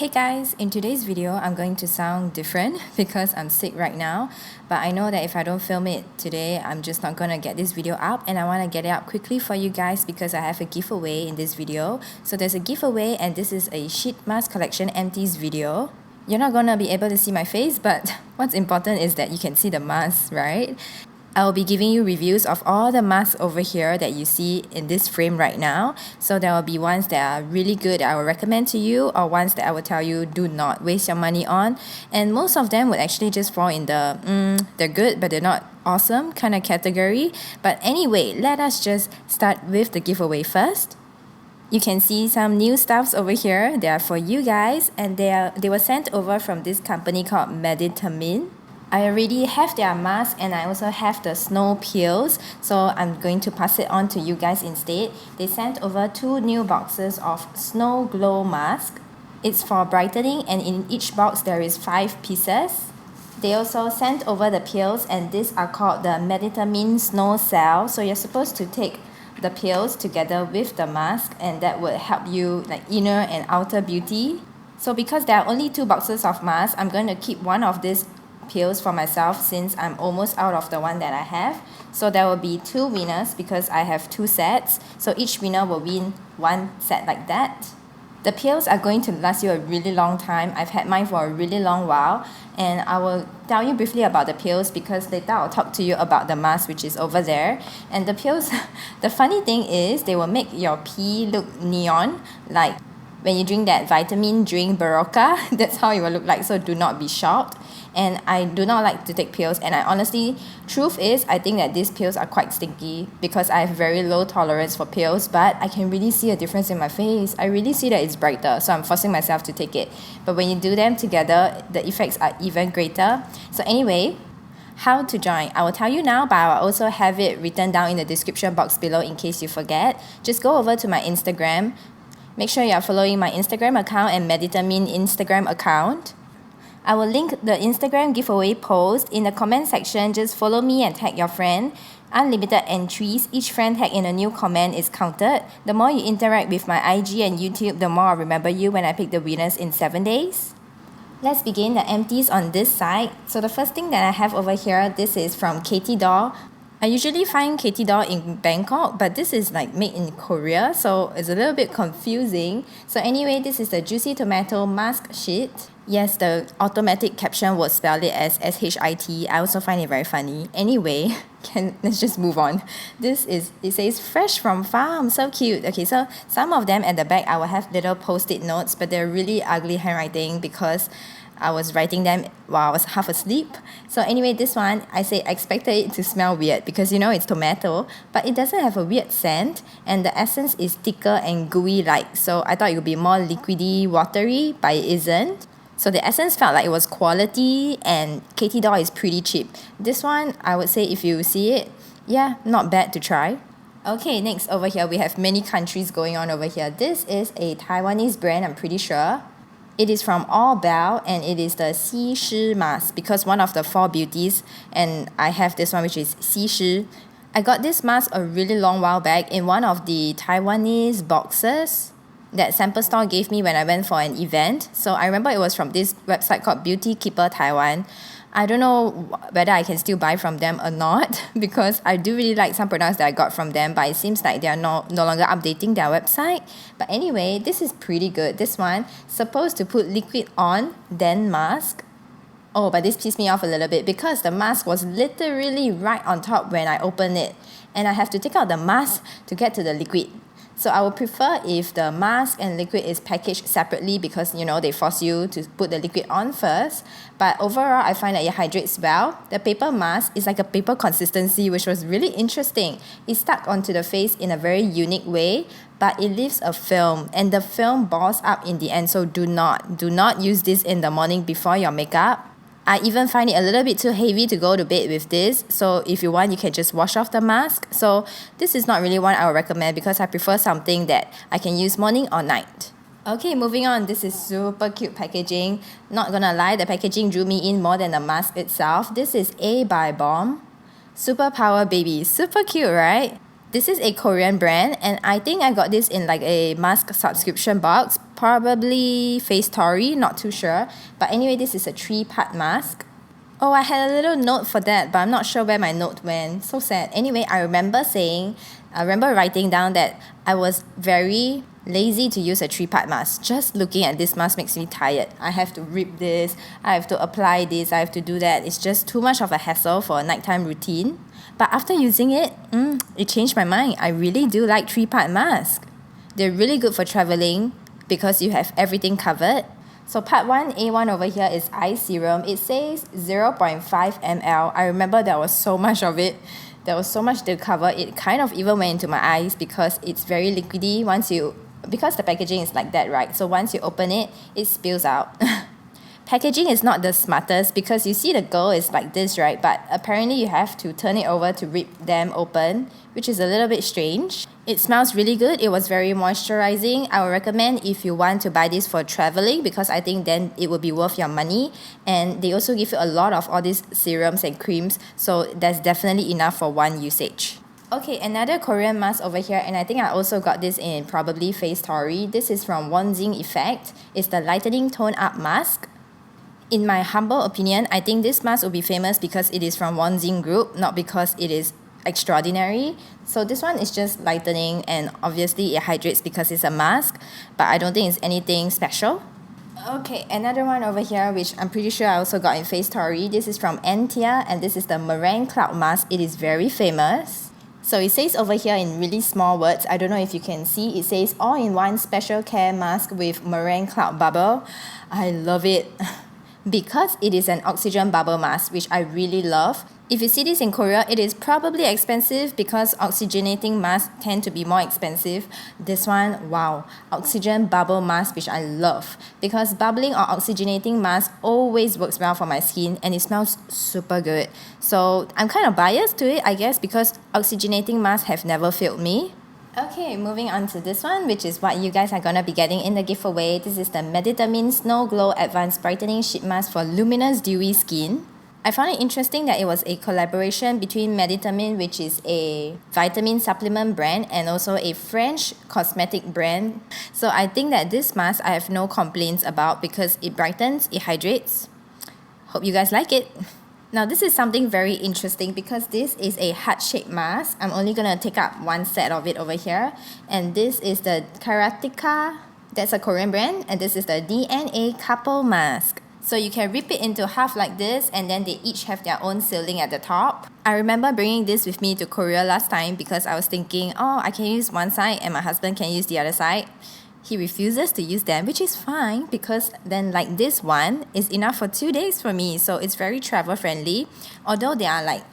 Hey guys, in today's video, I'm going to sound different because I'm sick right now. But I know that if I don't film it today, I'm just not gonna get this video up, and I wanna get it up quickly for you guys because I have a giveaway in this video. So there's a giveaway, and this is a sheet mask collection empties video. You're not gonna be able to see my face, but what's important is that you can see the mask, right? I'll be giving you reviews of all the masks over here that you see in this frame right now. So there will be ones that are really good that I will recommend to you, or ones that I will tell you do not waste your money on. And most of them would actually just fall in the they're good but they're not awesome kind of category. But anyway, let us just start with the giveaway first. You can see some new stuffs over here. They are for you guys, and they were sent over from this company called Meditamin. I already have their mask, and I also have the snow peels, so I'm going to pass it on to you guys instead. They sent over 2 new boxes of snow glow mask. It's for brightening, and in each box there is 5 pieces. They also sent over the peels, and these are called the Meditamin snow cell. So you're supposed to take the peels together with the mask, and that would help you like inner and outer beauty. So because there are only 2 boxes of masks, I'm going to keep one of these peels for myself since I'm almost out of the one that I have. So there will be 2 winners because I have 2 sets. So each winner will win 1 set like that. The peels are going to last you a really long time. I've had mine for a really long while, and I will tell you briefly about the peels because later I'll talk to you about the mask, which is over there. And the peels, the funny thing is they will make your pee look neon, like when you drink that vitamin drink Barocca. That's how it will look like, so do not be shocked. And I do not like to take pills, and I honestly, truth is, I think that these pills are quite stinky because I have very low tolerance for pills, but I can really see a difference in my face. I really see that it's brighter, so I'm forcing myself to take it. But when you do them together, the effects are even greater. So anyway, how to join? I will tell you now, but I will also have it written down in the description box below in case you forget. Just go over to my Instagram. Make sure you are following my Instagram account and Meditamin Instagram account. I will link the Instagram giveaway post in the comment section. Just follow me and tag your friend. Unlimited entries. Each friend tag in a new comment is counted. The more you interact with my IG and YouTube, the more I'll remember you when I pick the winners in 7 days. Let's begin the empties on this side. So the first thing that I have over here, this is from Cathydoll. I usually find Cathydoll in Bangkok, but this is like made in Korea, so it's a little bit confusing. So anyway, this is the Juicy Tomato Mask Sheet. Yes, the automatic caption would spell it as SHIT. I also find it very funny. Anyway, let's just move on. It says fresh from farm, so cute. Okay, so some of them at the back, I will have little post-it notes, but they're really ugly handwriting because I was writing them while I was half asleep. So anyway, this one, I expected it to smell weird because it's tomato, but it doesn't have a weird scent, and the essence is thicker and gooey-like. So I thought it would be more liquidy, watery, but it isn't. So the essence felt like it was quality, and Cathydoll is pretty cheap. This one, I would say if you see it, yeah, not bad to try. Okay, next over here, we have many countries going on over here. This is a Taiwanese brand, I'm pretty sure. It is from All Bell, and it is the Xi Shi mask because one of the 4 beauties, and I have this one which is Xi Shi. I got this mask a really long while back in one of the Taiwanese boxes that Sample Store gave me when I went for an event. So I remember it was from this website called Beauty Keeper Taiwan. I don't know whether I can still buy from them or not because I do really like some products that I got from them, but it seems like they are no longer updating their website. But anyway, this is pretty good. This one, supposed to put liquid on, then mask. Oh, but this pissed me off a little bit because the mask was literally right on top when I opened it, and I have to take out the mask to get to the liquid. So I would prefer if the mask and liquid is packaged separately because, they force you to put the liquid on first. But overall, I find that it hydrates well. The paper mask is like a paper consistency, which was really interesting. It stuck onto the face in a very unique way, but it leaves a film, and the film balls up in the end. So do not use this in the morning before your makeup. I even find it a little bit too heavy to go to bed with this. So if you want, you can just wash off the mask. So this is not really one I would recommend because I prefer something that I can use morning or night. Okay, moving on. This is super cute packaging. Not gonna lie, the packaging drew me in more than the mask itself. This is A by Bomb. Superpower Baby. Super cute, right? This is a Korean brand, and I think I got this in like a mask subscription box, probably Face Story, not too sure. But anyway, this is a 3-part mask. Oh, I had a little note for that, but I'm not sure where my note went. So sad. Anyway, I remember writing down that I was very lazy to use a 3-part mask. Just looking at this mask makes me tired. I have to rip this, I have to apply this, I have to do that. It's just too much of a hassle for a nighttime routine. But after using it, it changed my mind. I really do like 3-part masks. They're really good for traveling because you have everything covered. So part 1, A1 over here is eye serum. It says 0.5 ml. I remember there was so much of it. There was so much to cover. It kind of even went into my eyes because it's very liquidy because the packaging is like that, right? So once you open it, it spills out. Packaging is not the smartest because you see the girl is like this, right? But apparently you have to turn it over to rip them open, which is a little bit strange. It smells really good. It was very moisturizing. I would recommend if you want to buy this for traveling because I think then it will be worth your money. And they also give you a lot of all these serums and creams, so there's definitely enough for one usage. Okay, another Korean mask over here, and I think I also got this in probably Face Story. This is from Wonjin Effect. It's the lightening tone up mask. In my humble opinion, I think this mask will be famous because it is from Wonjin Group, not because it is extraordinary. So this one is just lightening, and obviously it hydrates because it's a mask, but I don't think it's anything special. Okay, another one over here, which I'm pretty sure I also got in Face Story. This is from Empties, and this is the Meringue Cloud Mask. It is very famous. So it says over here in really small words, I don't know if you can see, it says all-in-one special care mask with meringue cloud bubble. I love it. Because it is an oxygen bubble mask, which I really love. If you see this in Korea, it is probably expensive because oxygenating masks tend to be more expensive. This one, wow, oxygen bubble mask, which I love. Because bubbling or oxygenating mask always works well for my skin and it smells super good. So I'm kind of biased to it, I guess, because oxygenating masks have never failed me. Okay, moving on to this one, which is what you guys are gonna be getting in the giveaway. This is the Meditamin Snow Glow Advanced Brightening Sheet Mask for luminous dewy skin. I found it interesting that it was a collaboration between Meditamin, which is a vitamin supplement brand, and also a French cosmetic brand. So I think that this mask I have no complaints about because it brightens, it hydrates. Hope you guys like it. Now this is something very interesting because this is a heart-shaped mask. I'm only going to take up one set of it over here. And this is the Karateka, that's a Korean brand. And this is the DNA Couple Mask. So you can rip it into half like this and then they each have their own sealing at the top. I remember bringing this with me to Korea last time because I was thinking, oh, I can use one side and my husband can use the other side. He refuses to use them, which is fine because then like this one is enough for 2 days for me. So it's very travel friendly. Although they are like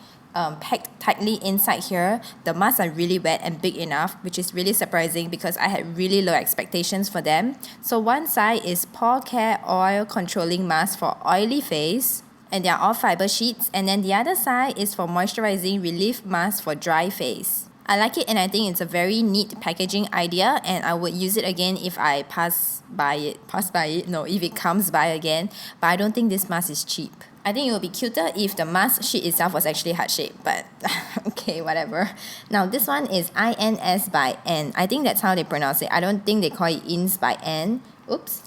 packed tightly inside here, the masks are really wet and big enough, which is really surprising because I had really low expectations for them. So one side is Pore Care Oil Controlling Mask for oily face, and they are all fiber sheets. And then the other side is for Moisturizing Relief Mask for dry face. I like it and I think it's a very neat packaging idea and I would use it again if I pass by it, if it comes by again. But I don't think this mask is cheap. I think it would be cuter if the mask sheet itself was actually heart-shaped, but okay, whatever. Now this one is Insbyn. I think that's how they pronounce it. I don't think they call it Insbyn. Oops.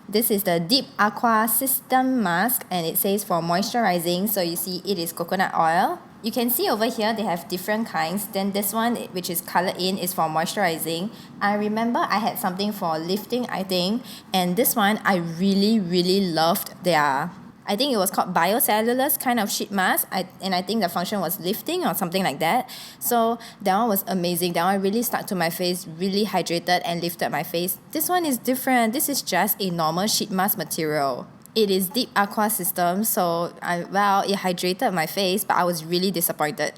This is the Deep Aqua System Mask and it says for moisturizing. So you see it is coconut oil. You can see over here they have different kinds. Then this one, which is colored in, is for moisturizing. I remember I had something for lifting, I think. And this one, I really loved their, I think it was called biocellulose kind of sheet mask. And I think the function was lifting or something like that. So that one was amazing. That one really stuck to my face, really hydrated and lifted my face. This one is different. This is just a normal sheet mask material. It is Deep Aqua System, so it hydrated my face, but I was really disappointed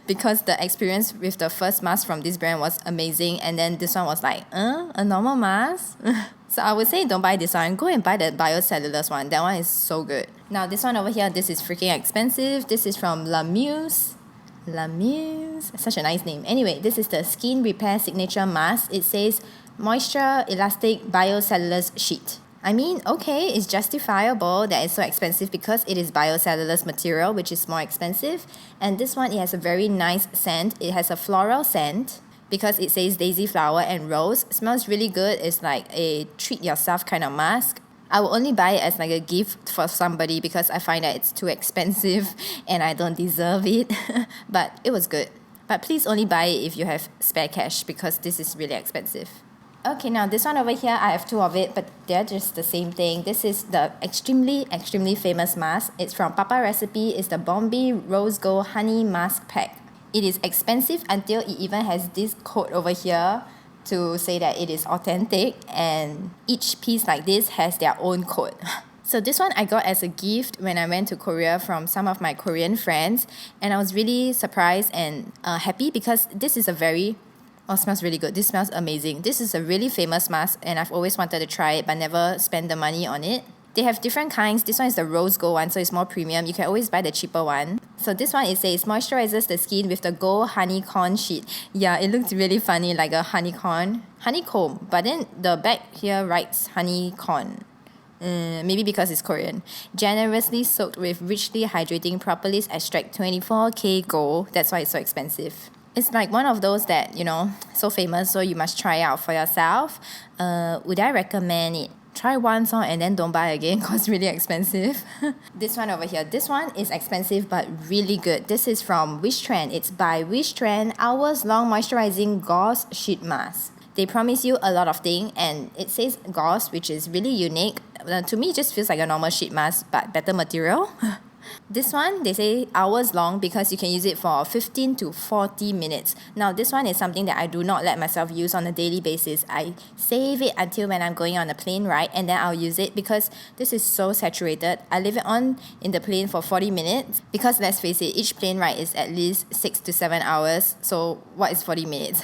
because the experience with the first mask from this brand was amazing, and then this one was like, a normal mask? So I would say don't buy this one, go and buy the biocellulose one. That one is so good. Now this one over here, this is freaking expensive. This is from Muse. Such a nice name. Anyway, this is the Skin Repair Signature Mask. It says Moisture Elastic Biocellulose Sheet. I mean, okay, it's justifiable that it's so expensive because it is biocellulose material, which is more expensive. And this one, it has a very nice scent. It has a floral scent because it says daisy flower and rose. It smells really good. It's like a treat yourself kind of mask. I will only buy it as like a gift for somebody because I find that it's too expensive and I don't deserve it. But it was good. But please only buy it if you have spare cash because this is really expensive. Okay, now this one over here, I have two of it, but they're just the same thing. This is the extremely famous mask. It's from Papa Recipe. It's the Bombee Rose Gold Honey Mask Pack. It is expensive until it even has this code over here to say that it is authentic, and each piece like this has their own code. So this one I got as a gift when I went to Korea from some of my Korean friends, and I was really surprised and happy because this is a very... Oh, it smells really good. This smells amazing. This is a really famous mask and I've always wanted to try it but never spend the money on it. They have different kinds. This one is the rose gold one, so it's more premium. You can always buy the cheaper one. So this one, it says moisturizes the skin with the gold honeycomb sheet. Yeah, it looks really funny, like a honeycomb. But then the back here writes honeycomb. Maybe because it's Korean. Generously soaked with richly hydrating propolis extract 24K gold. That's why it's so expensive. It's like one of those that, you know, so famous, so you must try out for yourself. Would I recommend it? Try once and then don't buy again because it's really expensive. This one over here, this one is expensive but really good. This is from Wishtrend. It's by Wishtrend Hours Long Moisturizing Gauze Sheet Mask. They promise you a lot of things and it says gauze, which is really unique. To me, it just feels like a normal sheet mask but better material. This one, they say hours long because you can use it for 15 to 40 minutes. Now, this one is something that I do not let myself use on a daily basis. I save it until when I'm going on a plane ride and then I'll use it because this is so saturated. I leave it on in the plane for 40 minutes because let's face it, each plane ride is at least 6 to 7 hours. So what is 40 minutes?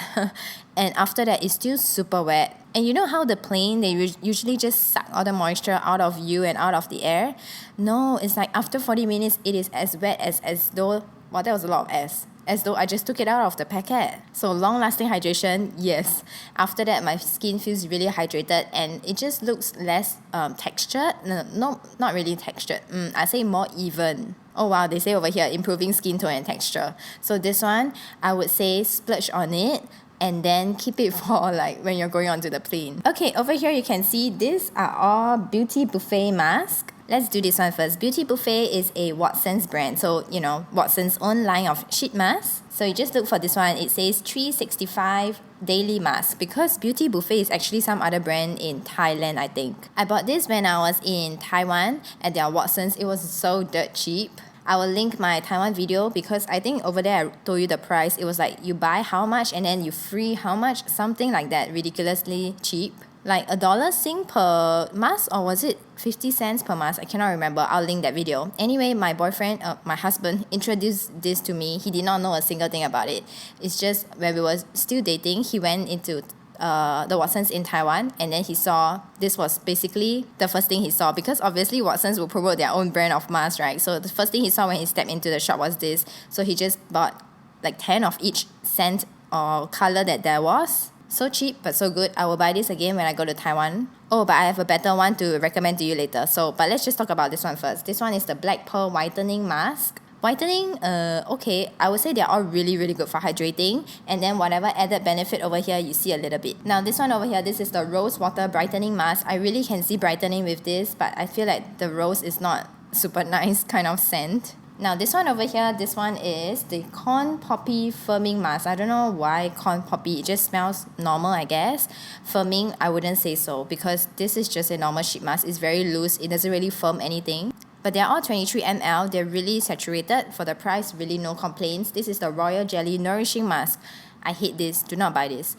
And after that, it's still super wet. And you know how the plane, they usually just suck all the moisture out of you and out of the air? No, it's like after 40 minutes, it is as wet as though... Wow, that was a lot of S. As though I just took it out of the packet. So long-lasting hydration, yes. After that, my skin feels really hydrated and it just looks less textured. No, not really textured. I say more even. Oh wow, they say over here, improving skin tone and texture. So this one, I would say splurge on it. And then keep it for like when you're going onto the plane. Okay, over here you can see these are all Beauty Buffet masks. Let's do this one first. Beauty Buffet is a Watson's brand. So, you know, Watson's own line of sheet masks. So you just look for this one. It says 365 daily mask because Beauty Buffet is actually some other brand in Thailand, I think. I bought this when I was in Taiwan at their Watson's. It was so dirt cheap. I will link my Taiwan video because I think over there I told you the price. It was like you buy how much and then you free how much, something like that, ridiculously cheap. Like $1 per mask, or was it 50 cents per mask? I cannot remember. I'll link that video. Anyway, my boyfriend, my husband, introduced this to me. He did not know a single thing about it. It's just when we were still dating, he went into the Watson's in Taiwan and then he saw this was basically the first thing he saw because obviously Watson's will promote their own brand of masks, right? So the first thing he saw when he stepped into the shop was this. So he just bought like 10 of each scent or color that there was. So cheap but so good. I will buy this again when I go to Taiwan. Oh, but I have a better one to recommend to you later. But let's just talk about this one first. This one is the Black Pearl Whitening Mask. Whitening, okay, I would say they're all really good for hydrating. And then whatever added benefit over here, you see a little bit. Now this one over here, this is the Rose Water Brightening Mask. I really can see brightening with this, but I feel like the rose is not super nice kind of scent. Now this one over here, this one is the Corn Poppy Firming Mask. I don't know why Corn Poppy, it just smells normal, I guess. Firming, I wouldn't say so because this is just a normal sheet mask. It's very loose, it doesn't really firm anything. But they're all 23 ml. They're really saturated. For the price, really no complaints. This is the Royal Jelly Nourishing Mask. I hate this. Do not buy this.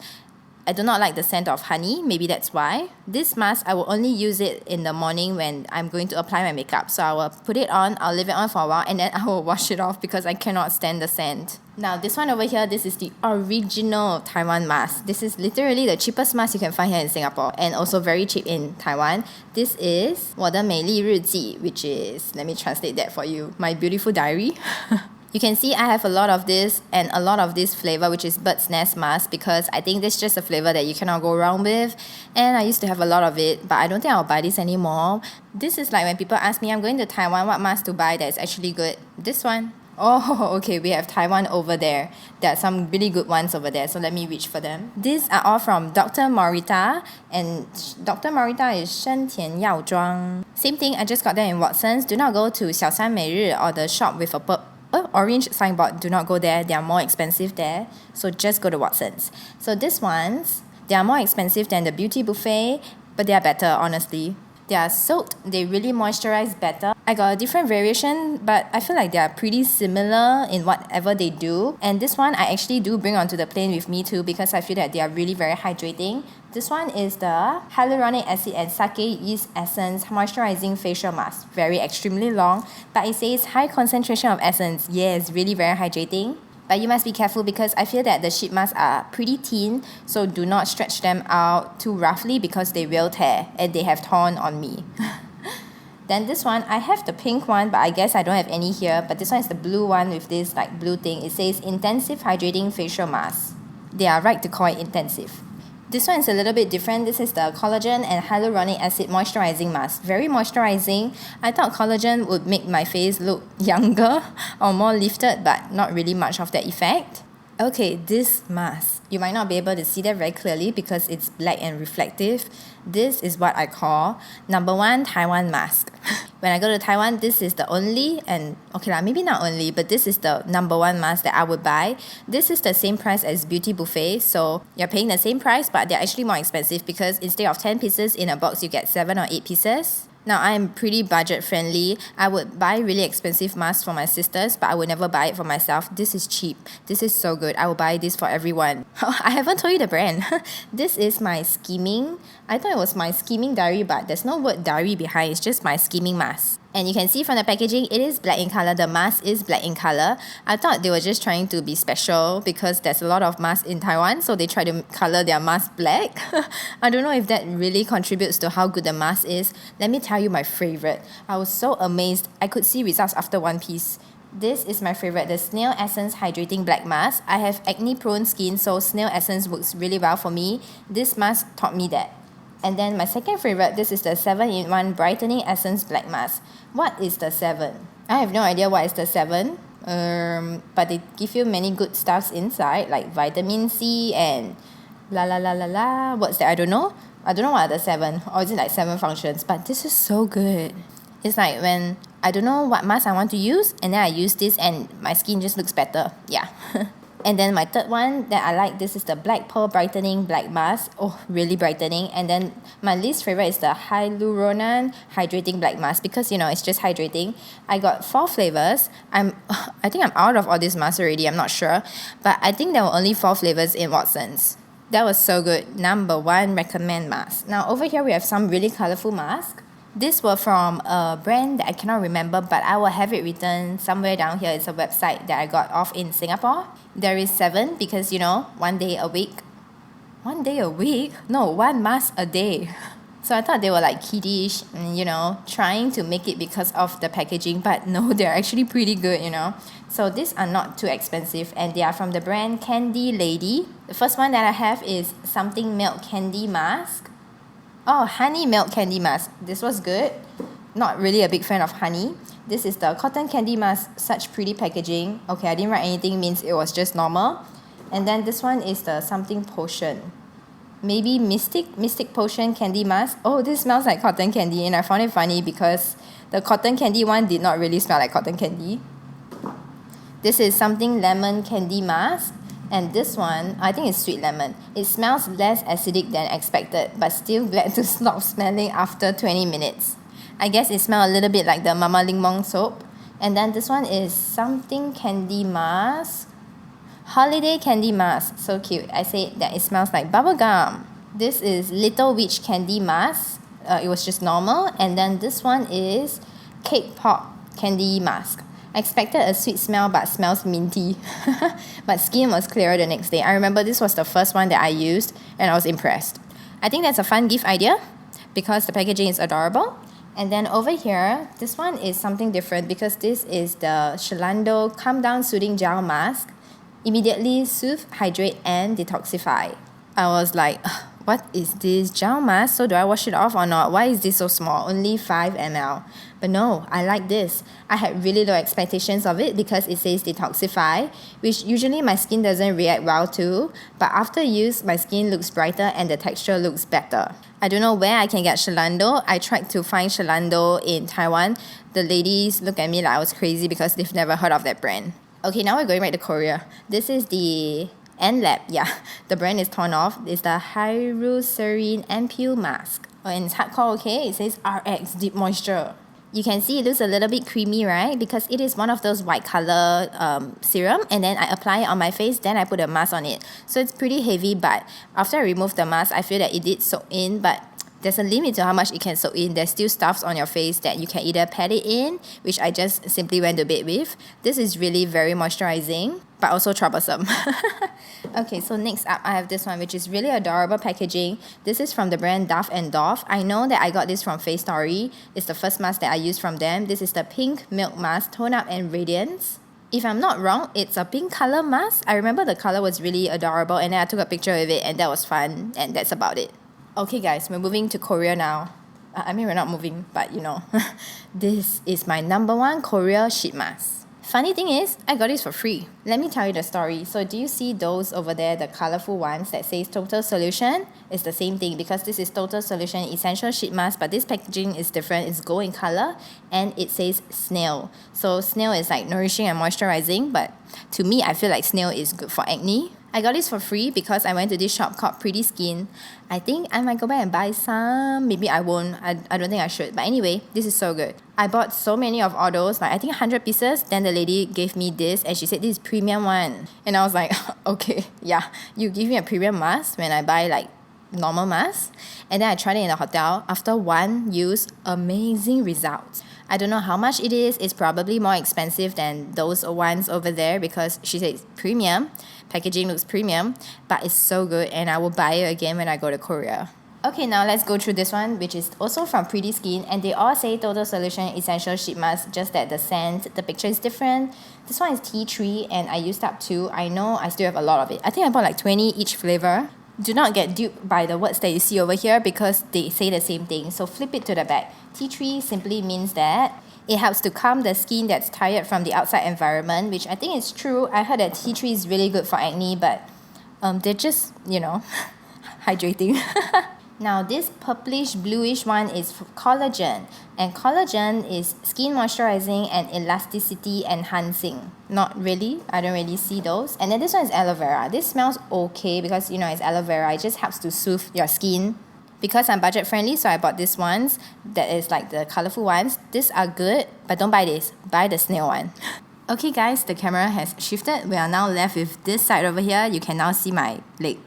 I do not like the scent of honey. Maybe that's why. This mask, I will only use it in the morning when I'm going to apply my makeup. So I will put it on, I'll leave it on for a while, and then I will wash it off because I cannot stand the scent. Now, this one over here, this is the original Taiwan mask. This is literally the cheapest mask you can find here in Singapore and also very cheap in Taiwan. This is 我的美丽日记, which is, let me translate that for you, my beautiful diary. You can see I have a lot of this and a lot of this flavor, which is bird's nest mask, because I think this is just a flavor that you cannot go wrong with. And I used to have a lot of it, but I don't think I'll buy this anymore. This is like when people ask me, I'm going to Taiwan, what mask to buy that is actually good? This one. Oh, okay, we have Taiwan over there. There are some really good ones over there, so let me reach for them. These are all from Dr. Morita, and Dr. Morita is 生田药妆. Same thing, I just got them in Watson's. Do not go to 小山每日 or the shop with a orange signboard. Do not go there, they are more expensive there. So just go to Watson's. So these ones, they are more expensive than the Beauty Buffet, but they are better, honestly. They are soaked, they really moisturize better. I got a different variation, but I feel like they are pretty similar in whatever they do. And this one I actually do bring onto the plane with me too, because I feel that they are really very hydrating. This one is the hyaluronic acid and sake yeast essence moisturizing facial mask. Very extremely long, but it says high concentration of essence. Yes, really very hydrating. But you must be careful because I feel that the sheet masks are pretty thin, so do not stretch them out too roughly because they will tear, and they have torn on me. Then this one, I have the pink one, but I guess I don't have any here. But this one is the blue one with this like blue thing. It says intensive hydrating facial mask. They are right to call it intensive. This one is a little bit different. This is the collagen and hyaluronic acid moisturizing mask. Very moisturizing. I thought collagen would make my face look younger or more lifted, but not really much of that effect. Okay, this mask. You might not be able to see that very clearly because it's black and reflective. This is what I call #1 Taiwan mask. When I go to Taiwan, this is the only, and okay lah, maybe not only, but this is the #1 mask that I would buy. This is the same price as Beauty Buffet, so you're paying the same price, but they're actually more expensive because instead of 10 pieces in a box, you get 7 or 8 pieces. Now, I'm pretty budget friendly. I would buy really expensive masks for my sisters, but I would never buy it for myself. This is cheap. This is so good. I will buy this for everyone. I haven't told you the brand. This is my skimming. I thought it was my skimming diary, but there's no word diary behind. It's just my skimming mask. And you can see from the packaging, it is black in color. The mask is black in color. I thought they were just trying to be special because there's a lot of masks in Taiwan, so they try to color their mask black. I don't know if that really contributes to how good the mask is. Let me tell you my favorite. I was so amazed. I could see results after one piece. This is my favorite, the Snail Essence Hydrating Black Mask. I have acne-prone skin, so Snail Essence works really well for me. This mask taught me that. And then my second favorite, this is the 7-in-1 Brightening Essence Black Mask. What is the 7? I have no idea what is the 7. But they give you many good stuffs inside, like vitamin C and what's that? I don't know. I don't know what are the 7, or is it like 7 functions? But this is so good. It's like when I don't know what mask I want to use, and then I use this and my skin just looks better. Yeah. And then my third one that I like, this is the Black Pearl Brightening Black Mask. Oh, really brightening. And then my least favorite is the Hyaluronic Hydrating Black Mask because, you know, it's just hydrating. I got 4 flavors. I think I'm out of all these masks already. I'm not sure. But I think there were only 4 flavors in Watson's. That was so good. #1 recommend mask. Now over here we have some really colorful masks. These were from a brand that I cannot remember, but I will have it written somewhere down here. It's a website that I got off in Singapore. There is 7 because, you know, 1 day a week. 1 day a week? No, 1 mask a day. So I thought they were like kiddish and, you know, trying to make it because of the packaging, but no, they're actually pretty good, you know. So these are not too expensive and they are from the brand Candy Lady. The first one that I have is Something Milk Candy Mask. Oh, honey milk candy mask. This was good. Not really a big fan of honey. This is the cotton candy mask. Such pretty packaging. Okay, I didn't write anything, means it was just normal. And then this one is the something potion. Maybe Mystic Potion candy mask. Oh, this smells like cotton candy and I found it funny because the cotton candy one did not really smell like cotton candy. This is Something Lemon Candy Mask. And this one, I think it's sweet lemon. It smells less acidic than expected, but still glad to stop smelling after 20 minutes. I guess it smells a little bit like the Mama Ling Mong soap. And then this one is Something Candy Mask. Holiday Candy Mask. So cute. I said that it smells like bubblegum. This is Little Witch Candy Mask. It was just normal. And then this one is Cake Pop Candy Mask. I expected a sweet smell but smells minty. But skin was clearer the next day. I remember this was the first one that I used and I was impressed. I think that's a fun gift idea because the packaging is adorable And then over here, this one is something different because this is the Serlando Calm Down Soothing Gel Mask. Immediately soothe, hydrate, and detoxify. I was like, what is this gel mask? So do I wash it off or not? Why is this so small? Only 5 ml. But no, I like this. I had really low expectations of it because it says detoxify, which usually my skin doesn't react well to. But after use, my skin looks brighter and the texture looks better. I don't know where I can get Serlando. I tried to find Serlando in Taiwan. The ladies look at me like I was crazy because they've never heard of that brand. Okay, now we're going back to Korea. This is the Lab, yeah. The brand is torn off. It's the Hyaluronic Ampoule Mask. Oh, and it's hardcore, okay? It says RX Deep Moisture. You can see it looks a little bit creamy, right? Because it is one of those white color serum, and then I apply it on my face, then I put a mask on it. So it's pretty heavy, but after I remove the mask, I feel that it did soak in, but there's a limit to how much it can soak in. There's still stuffs on your face that you can either pat it in, which I just simply went to bed with. This is really very moisturizing, but also troublesome. Okay, so next up, I have this one, which is really adorable packaging. This is from the brand Duff & Dove. I know that I got this from Face Story. It's the first mask that I used from them. This is the Pink Milk Mask, Tone Up and Radiance. If I'm not wrong, it's a pink color mask. I remember the color was really adorable, and then I took a picture of it, and that was fun, and that's about it. Okay guys, we're moving to Korea now. I mean, we're not moving, but you know. This is my #1 Korea sheet mask. Funny thing is, I got this for free. Let me tell you the story. So do you see those over there, the colorful ones that says Total Solution? It's the same thing because this is Total Solution Essential Sheet Mask, but this packaging is different. It's gold in color and it says snail. So snail is like nourishing and moisturizing, but to me, I feel like snail is good for acne. I got this for free because I went to this shop called Pretty Skin. I think I might go back and buy some. Maybe I won't. I don't think I should. But anyway, this is so good. I bought so many of all those, like I think 100 pieces. Then the lady gave me this and she said this is premium one. And I was like, okay, yeah. You give me a premium mask when I buy like normal mask. And then I tried it in the hotel. After one use, amazing results. I don't know how much it is. It's probably more expensive than those ones over there because she said it's premium. Packaging looks premium, but it's so good and I will buy it again when I go to Korea. Okay, now let's go through this one, which is also from Pretty Skin, and they all say Total Solution Essential Sheet Mask, just that the scent, the picture is different. This one is tea tree and I used up 2. I know I still have a lot of it. I think I bought like 20 each flavor. Do not get duped by the words that you see over here because they say the same thing. So flip it to the back. Tea tree simply means that it helps to calm the skin that's tired from the outside environment, which I think is true. I heard that tea tree is really good for acne, but they're just, you know, hydrating. Now this purplish bluish one is collagen, and collagen is skin moisturizing and elasticity enhancing. Not really, I don't really see those. And then this one is aloe vera. This smells okay because you know it's aloe vera. It just helps to soothe your skin. Because I'm budget friendly, so I bought this ones that is like the colorful ones. These are good, but don't buy this. Buy the snail one. Okay guys, the camera has shifted. We are now left with this side over here. You can now see my leg.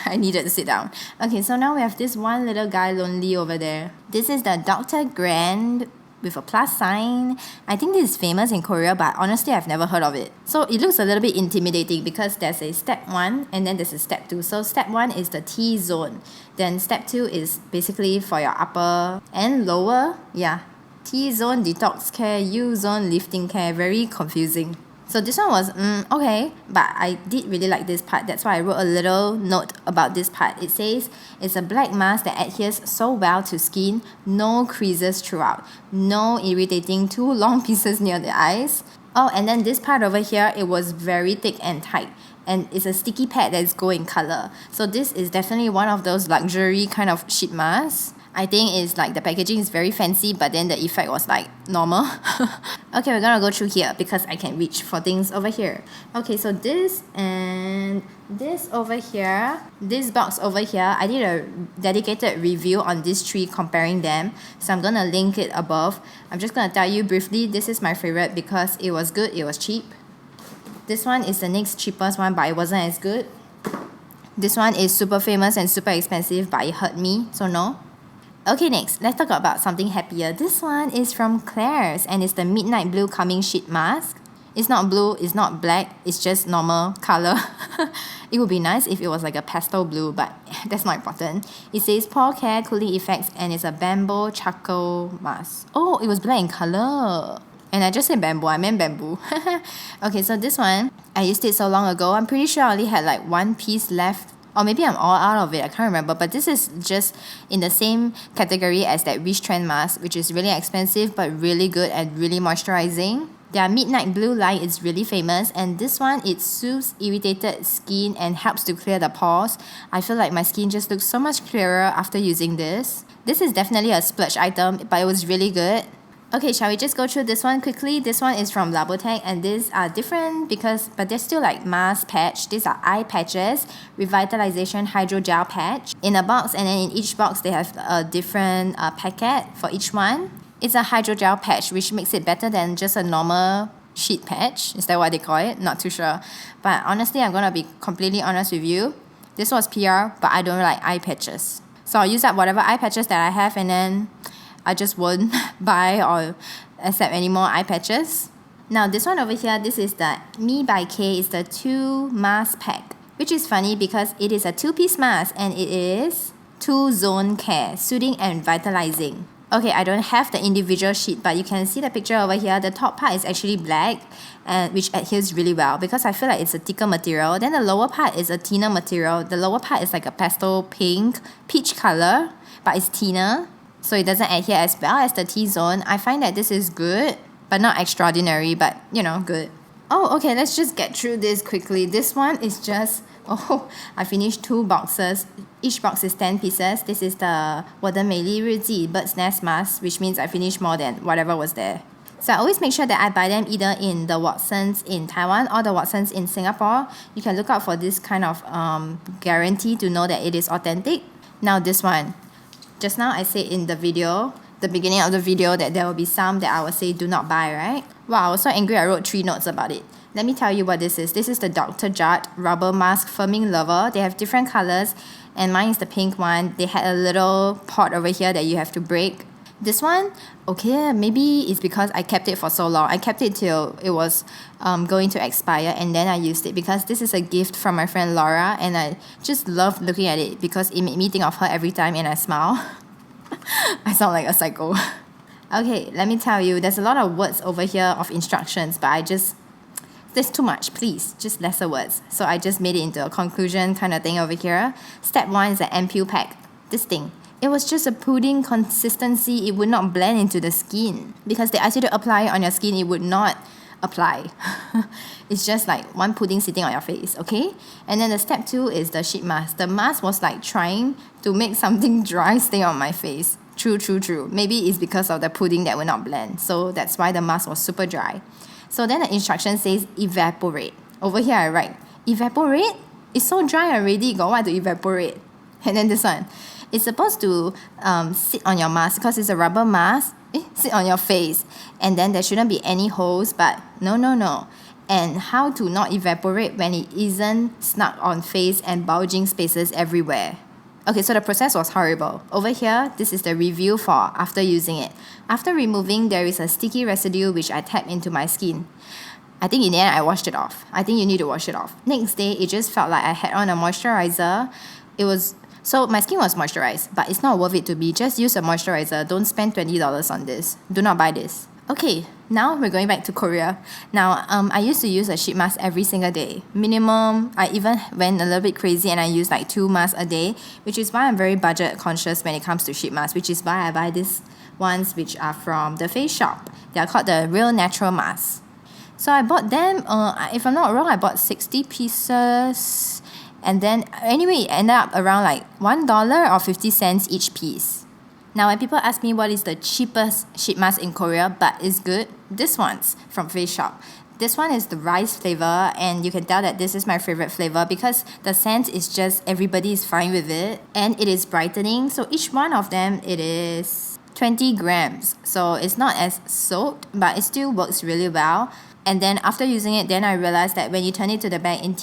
I needed to sit down. Okay, so now we have this one little guy lonely over there. This is the Dr. Grand with a plus sign. I think this is famous in Korea, but honestly I've never heard of it. So it looks a little bit intimidating because there's a step 1 and then there's a step 2. So step 1 is the T zone. Then step 2 is basically for your upper and lower. Yeah. T zone detox care, U zone lifting care. Very confusing. So this one was okay, but I did really like this part. That's why I wrote a little note about this part. It says, it's a black mask that adheres so well to skin, no creases throughout, no irritating too long pieces near the eyes. Oh, and then this part over here, it was very thick and tight. And it's a sticky pad that is gold in color. So this is definitely one of those luxury kind of sheet masks. I think it's like the packaging is very fancy, but then the effect was like normal. Okay, we're gonna go through here because I can reach for things over here. Okay, so this and this over here, this box over here, I did a dedicated review on these 3 comparing them. So I'm gonna link it above. I'm just gonna tell you briefly, this is my favorite because it was good, it was cheap. This one is the next cheapest one, but it wasn't as good. This one is super famous and super expensive, but it hurt me, so no. Okay, next, let's talk about something happier. This one is from Klairs and it's the Midnight Blue Calming Sheet Mask. It's not blue, it's not black, it's just normal color. It would be nice if it was like a pastel blue, but that's not important. It says pore care, cooling effects, and it's a bamboo charcoal mask. Oh, it was black in color. And I just said bamboo, I meant bamboo. Okay, so this one, I used it so long ago. I'm pretty sure I only had like one piece left. Or maybe I'm all out of it, I can't remember. But this is just in the same category as that Wishtrend mask, which is really expensive but really good and really moisturizing. Their midnight blue light is really famous, and this one, it soothes irritated skin and helps to clear the pores. I feel like my skin just looks so much clearer after using this. This is definitely a splurge item, but it was really good. Okay, shall we just go through this one quickly? This one is from Labottach, and these are different but they're still like mask patch. These are eye patches, revitalization hydrogel patch in a box, and then in each box they have a different packet for each one. It's a hydrogel patch, which makes it better than just a normal sheet patch. Is that what they call it? Not too sure. But honestly, I'm gonna be completely honest with you. This was PR, but I don't like eye patches. So I'll use up whatever eye patches that I have, and then I just won't buy or accept any more eye patches. Now this one over here, this is the Me by K. It's the 2 mask pack, which is funny because it is a 2-piece mask and it is 2-zone care, soothing and vitalizing. Okay, I don't have the individual sheet, but you can see the picture over here. The top part is actually black, and which adheres really well because I feel like it's a thicker material. Then the lower part is a thinner material. The lower part is like a pastel pink, peach color, but it's thinner, so it doesn't adhere as well as the T-zone. I find that this is good, but not extraordinary, but you know, good. Oh, okay, let's just get through this quickly. This one is just, I finished 2 boxes. Each box is 10 pieces. This is the 我的美丽日记 bird's nest mask, which means I finished more than whatever was there. So I always make sure that I buy them either in the Watsons in Taiwan or the Watsons in Singapore. You can look out for this kind of guarantee to know that it is authentic. Now this one. Just now I said in the video, the beginning of the video, that there will be some that I will say do not buy, right? Wow, I was so angry I wrote 3 notes about it. Let me tell you what this is. This is the Dr. Jart Rubber Mask Firming Lover. They have different colors, and mine is the pink one. They had a little pot over here that you have to break. This one, okay, maybe it's because I kept it for so long. I kept it till it was going to expire, and then I used it because this is a gift from my friend Laura, and I just love looking at it because it made me think of her every time and I smile. I sound like a psycho. Okay, let me tell you, there's a lot of words over here of instructions, but there's too much, please, just lesser words. So I just made it into a conclusion kind of thing over here. Step 1 is the ampule pack. This thing. It was just a pudding consistency. It would not blend into the skin because they asked you to apply it on your skin. It would not apply. It's just like one pudding sitting on your face, okay? And then the step 2 is the sheet mask. The mask was like trying to make something dry stay on my face. True. Maybe it's because of the pudding that will not blend. So that's why the mask was super dry. So then the instruction says evaporate. Over here I write, evaporate? It's so dry already, got what to evaporate? And then this one. It's supposed to sit on your mask because it's a rubber mask. Sit on your face. And then there shouldn't be any holes, but no. And how to not evaporate when it isn't snug on face and bulging spaces everywhere. Okay, so the process was horrible. Over here, this is the review for after using it. After removing, there is a sticky residue which I tap into my skin. I think in the end, I washed it off. I think you need to wash it off. Next day, it just felt like I had on a moisturizer. So my skin was moisturized, but it's not worth it to be. Just use a moisturizer. Don't spend $20 on this. Do not buy this. Okay, now we're going back to Korea. Now, I used to use a sheet mask every single day. Minimum, I even went a little bit crazy and I used like 2 masks a day, which is why I'm very budget conscious when it comes to sheet masks, which is why I buy these ones which are from the Face Shop. They are called the Real Natural Masks. So I bought them, if I'm not wrong, I bought 60 pieces. And then anyway, it ended up around like $1 or 50 cents each piece. Now when people ask me what is the cheapest sheet mask in Korea but is good, this one's from Face Shop. This one is the rice flavor, and you can tell that this is my favorite flavor because the scent is just, everybody is fine with it, and it is brightening. So each one of them, it is 20 grams. So it's not as soaked, but it still works really well. And then after using it, then I realized that when you turn it to the back in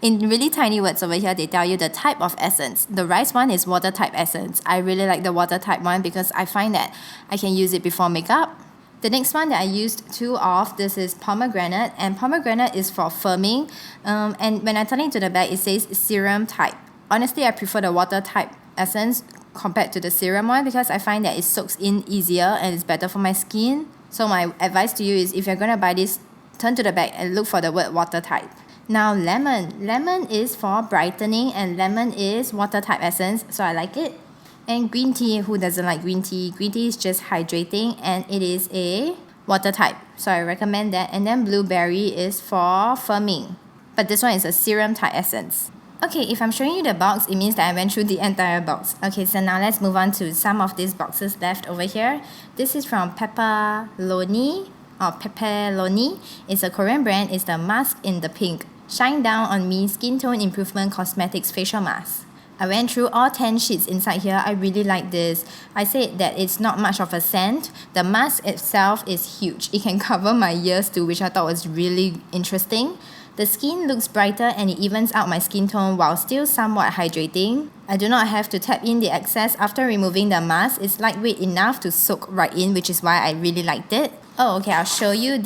in really tiny words over here, they tell you the type of essence. The rice one is water type essence. I really like the water type one because I find that I can use it before makeup. The next one that I used two of, this is pomegranate, and pomegranate is for firming. And when I turn it into the bag, it says serum type. Honestly, I prefer the water type essence compared to the serum one because I find that it soaks in easier and it's better for my skin. So my advice to you is if you're going to buy this, turn to the back and look for the word water type. Now lemon. Lemon is for brightening and lemon is water type essence, so I like it. And green tea, who doesn't like green tea? Green tea is just hydrating and it is a water type, so I recommend that. And then blueberry is for firming, but this one is a serum type essence. Okay, if I'm showing you the box, it means that I went through the entire box. Okay, so now let's move on to some of these boxes left over here. This is from Pepeloni or Pepeloni. It's a Korean brand. It's the mask in the pink. Shine Down on Me Skin Tone Improvement Cosmetics Facial Mask. I went through all 10 sheets inside here. I really like this. I said that it's not much of a scent. The mask itself is huge. It can cover my ears too, which I thought was really interesting. The skin looks brighter and it evens out my skin tone while still somewhat hydrating. I do not have to tap in the excess after removing the mask. It's lightweight enough to soak right in, which is why I really liked it. Oh, okay, I'll show you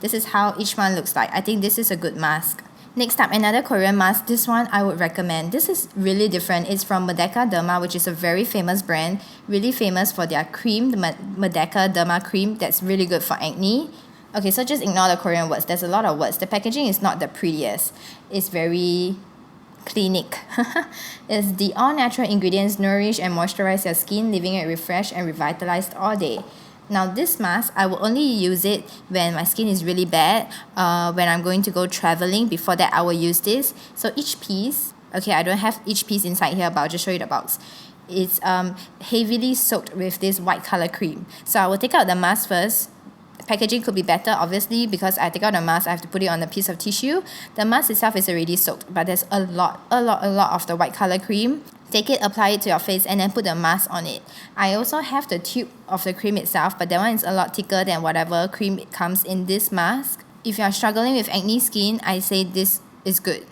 this is how each one looks like. I think this is a good mask. Next up, another Korean mask. This one I would recommend. This is really different. It's from Medicare, which is a very famous brand. Really famous for their cream, the Medicare cream. That's really good for acne. Okay, so just ignore the Korean words. There's a lot of words. The packaging is not the prettiest. It's very clinic. It's the all-natural ingredients nourish and moisturize your skin, leaving it refreshed and revitalized all day. Now this mask, I will only use it when my skin is really bad, when I'm going to go traveling. Before that, I will use this. So each piece, okay, I don't have each piece inside here, but I'll just show you the box. It's heavily soaked with this white color cream. So I will take out the mask first. Packaging could be better, obviously, because I take out the mask, I have to put it on a piece of tissue. The mask itself is already soaked, but there's a lot of the white color cream. Take it, apply it to your face, and then put the mask on it. I also have the tube of the cream itself, but that one is a lot thicker than whatever cream comes in this mask. If you are struggling with acne skin, I say this is good.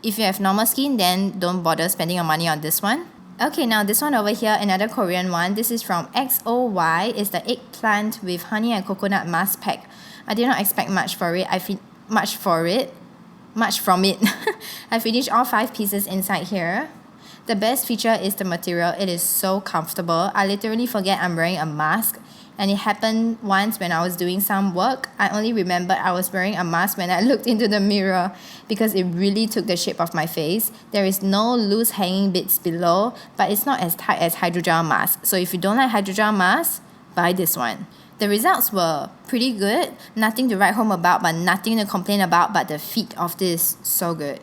If you have normal skin, then don't bother spending your money on this one. Okay, now this one over here, another Korean one. This is from XOY. It's the eggplant with honey and coconut mask pack. I did not expect much from it. I finished all 5 pieces inside here. The best feature is the material. It is so comfortable. I literally forget I'm wearing a mask. And it happened once when I was doing some work. I only remembered I was wearing a mask when I looked into the mirror because it really took the shape of my face. There is no loose hanging bits below, but it's not as tight as hydrogel mask. So if you don't like hydrogel mask, buy this one. The results were pretty good. Nothing to write home about, but nothing to complain about, but the fit of this, so good.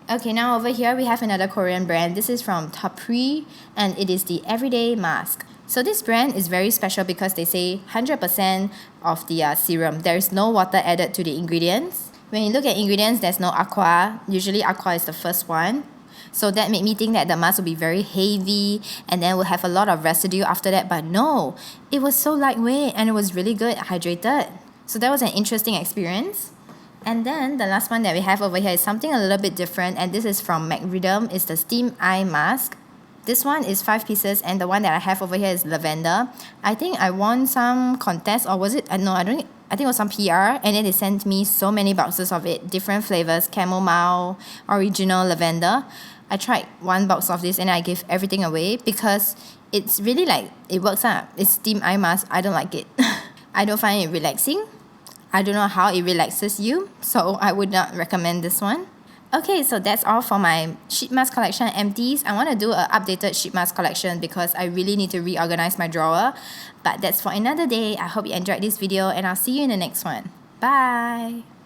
Okay, now over here we have another Korean brand. This is from Tapri and it is the Everyday Mask. So this brand is very special because they say 100% of the serum. There is no water added to the ingredients. When you look at ingredients, there's no aqua. Usually aqua is the first one. So that made me think that the mask will be very heavy and then will have a lot of residue after that. But no, it was so lightweight and it was really good, hydrated. So that was an interesting experience. And then the last one that we have over here is something a little bit different. And this is from Megrhythm. It's the Steam Eye Mask. This one is 5 pieces and the one that I have over here is lavender. I think I won some contest, or was it? No, I think it was some PR, and then they sent me so many boxes of it, different flavors, chamomile, original, lavender. I tried 1 box of this and I gave everything away because it's really like, it works out. It's steam eye mask. I don't like it. I don't find it relaxing. I don't know how it relaxes you, so I would not recommend this one. Okay, so that's all for my sheet mask collection, Empties. I want to do an updated sheet mask collection because I really need to reorganize my drawer. But that's for another day. I hope you enjoyed this video and I'll see you in the next one. Bye!